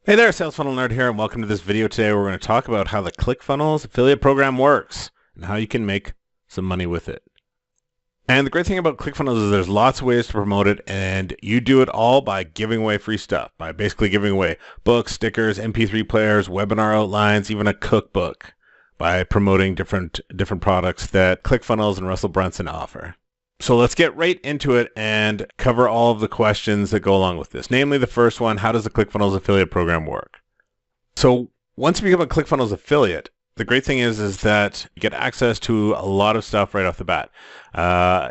Hey there, Sales Funnel Nerd here, and welcome to this video. Today we're going to talk about how the Clickfunnels affiliate program works and how you can make some money with it. And the great thing about Clickfunnels is there's lots of ways to promote it, and you do it all by giving away free stuff, by basically giving away books, stickers, MP3 players, webinar outlines, even a cookbook, by promoting different products that Clickfunnels and Russell Brunson offer. So let's get right into it and cover all of the questions that go along with this. Namely, the first one, how does the Clickfunnels affiliate program work? So once you become a Clickfunnels affiliate, the great thing is that you get access to a lot of stuff right off the bat.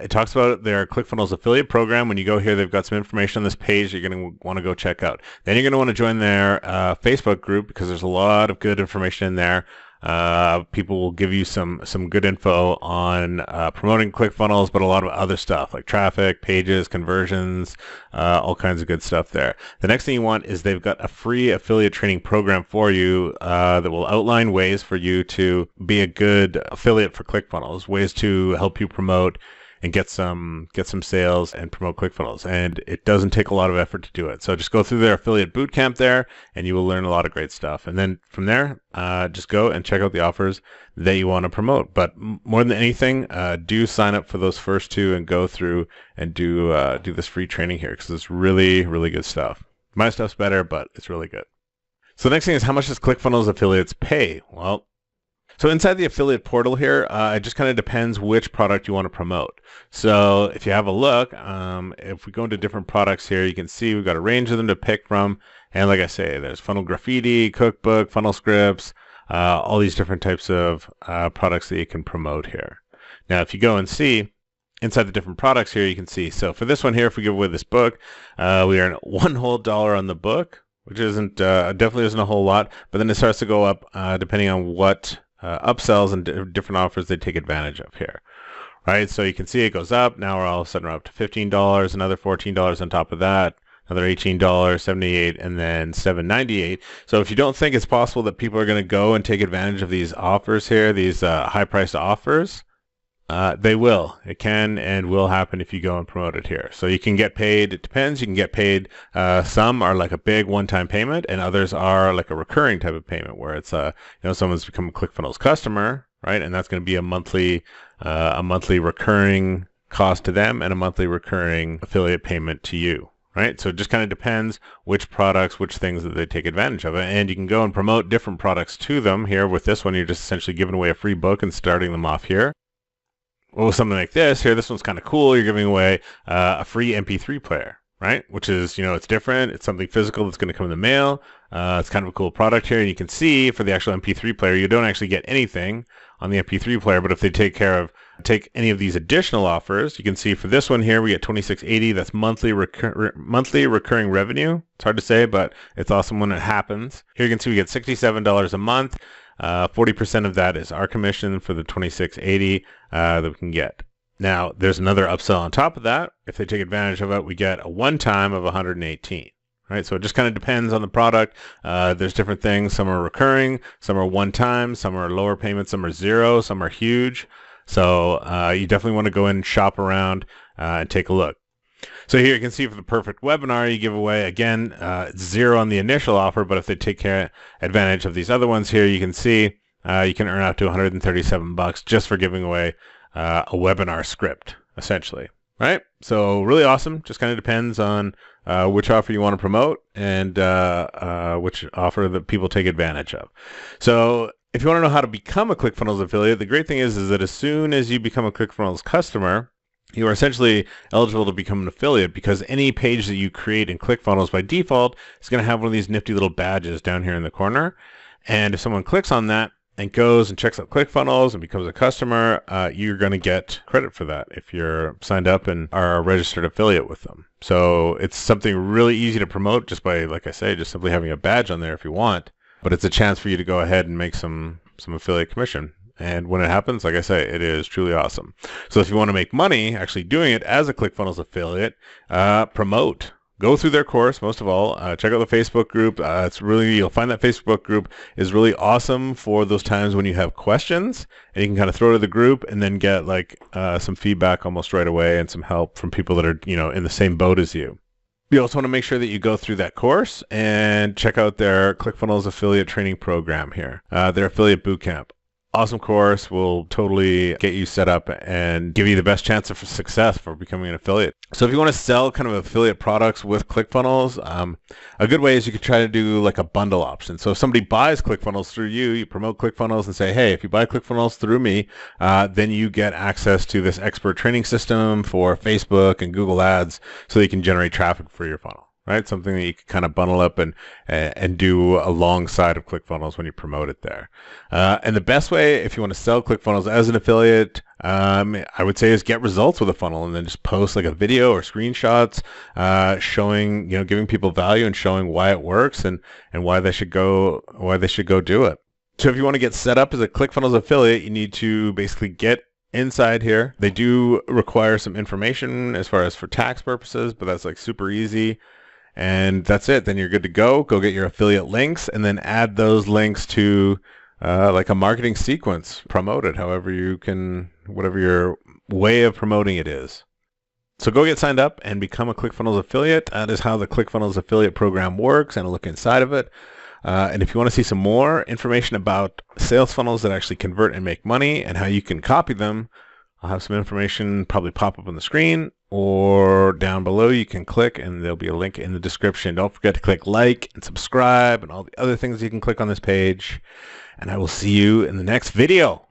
It talks about their Clickfunnels affiliate program. When you go here, they've got some information on this page you're going to want to go check out. Then you're going to want to join their Facebook group because there's a lot of good information in there. People will give you some good info on promoting ClickFunnels, but a lot of other stuff like traffic, pages, conversions, all kinds of good stuff there. The next thing you want is they've got a free affiliate training program for you that will outline ways for you to be a good affiliate for ClickFunnels, ways to help you promote and get some sales and promote ClickFunnels. And it doesn't take a lot of effort to do it. So just go through their affiliate bootcamp there and you will learn a lot of great stuff. And then from there, just go and check out the offers that you want to promote. But more than anything, do sign up for those first two and go through and do this free training here because it's really, really good stuff. My stuff's better, but it's really good. So the next thing is, how much does ClickFunnels affiliates pay? Well, so inside the affiliate portal here, it just kind of depends which product you want to promote. So if you have a look, if we go into different products here, you can see we've got a range of them to pick from. And like I say, there's funnel graffiti, cookbook, funnel scripts, all these different types of products that you can promote here. Now, if you go and see inside the different products here, you can see. So for this one here, if we give away this book, we earn $1 whole on the book, which isn't definitely isn't a whole lot. But then it starts to go up depending on what upsells and different offers they take advantage of here, right? So you can see it goes up. Now we're all of a sudden up to $15, another $14 on top of that, another $18, $78, and then $7.98. So if you don't think it's possible that people are going to go and take advantage of these offers here, these high-priced offers, they will. It can and will happen if you go and promote it here. So you can get paid. It depends. You can get paid. Some are like a big one-time payment, and others are like a recurring type of payment, where it's someone's become a ClickFunnels customer, right? And that's going to be a monthly recurring cost to them and a monthly recurring affiliate payment to you. Right, so it just kind of depends which products, which things that they take advantage of, and you can go and promote different products to them. Here with this one, you're just essentially giving away a free book and starting them off here. Well, something like this here, this one's kind of cool. You're giving away a free MP3 player, right? Which is, it's different. It's something physical that's going to come in the mail. It's kind of a cool product here. And you can see for the actual MP3 player, you don't actually get anything on the MP3 player, but if they take any of these additional offers, you can see for this one here, we get $26.80. That's monthly recurring revenue. It's hard to say, but it's awesome when it happens. Here you can see we get $67 a month. 40% of that is our commission for the $26.80 that we can get. Now, there's another upsell on top of that. If they take advantage of it, we get a one-time of $118. Right, so it just kind of depends on the product. There's different things. Some are recurring, some are one-time, some are lower payments, some are zero, some are huge. So you definitely want to go in and shop around and take a look. So here you can see for the perfect webinar, you give away, again, zero on the initial offer, but if they take advantage of these other ones here, you can see you can earn up to $137 just for giving away a webinar script, essentially, right? So really awesome. Just kind of depends on which offer you want to promote and which offer that people take advantage of. So if you want to know how to become a ClickFunnels affiliate, the great thing is that as soon as you become a ClickFunnels customer, you are essentially eligible to become an affiliate, because any page that you create in ClickFunnels by default is going to have one of these nifty little badges down here in the corner. And if someone clicks on that and goes and checks out ClickFunnels and becomes a customer, you're going to get credit for that if you're signed up and are a registered affiliate with them. So it's something really easy to promote just by, like I say, just simply having a badge on there if you want. But it's a chance for you to go ahead and make some affiliate commission. And when it happens, like I say, it is truly awesome. So if you want to make money actually doing it as a ClickFunnels affiliate, promote. Go through their course, most of all. Check out the Facebook group. You'll find that Facebook group is really awesome for those times when you have questions, and you can kind of throw it to the group and then get some feedback almost right away and some help from people that are, in the same boat as you. You also want to make sure that you go through that course and check out their ClickFunnels affiliate training program here, their affiliate bootcamp. Awesome course, will totally get you set up and give you the best chance of success for becoming an affiliate. So if you want to sell kind of affiliate products with ClickFunnels, a good way is you could try to do like a bundle option. So if somebody buys ClickFunnels through you, you promote ClickFunnels and say, hey, if you buy ClickFunnels through me, then you get access to this expert training system for Facebook and Google Ads so that you can generate traffic for your funnel. Right, something that you can kind of bundle up and do alongside of ClickFunnels when you promote it there. And the best way, if you want to sell ClickFunnels as an affiliate, I would say is get results with a funnel and then just post like a video or screenshots showing, giving people value and showing why it works and why they should go do it. So if you want to get set up as a ClickFunnels affiliate, you need to basically get inside here. They do require some information as far as for tax purposes, but that's like super easy. And that's it. Then you're good to go. Go get your affiliate links and then add those links to like a marketing sequence. Promote it however you can, whatever your way of promoting it is. So go get signed up and become a ClickFunnels affiliate. That is how the ClickFunnels affiliate program works, and a look inside of it. And if you want to see some more information about sales funnels that actually convert and make money and how you can copy them, I'll have some information probably pop up on the screen or down below. You can click and there'll be a link in the description. Don't forget to click like and subscribe and all the other things you can click on this page. And I will see you in the next video.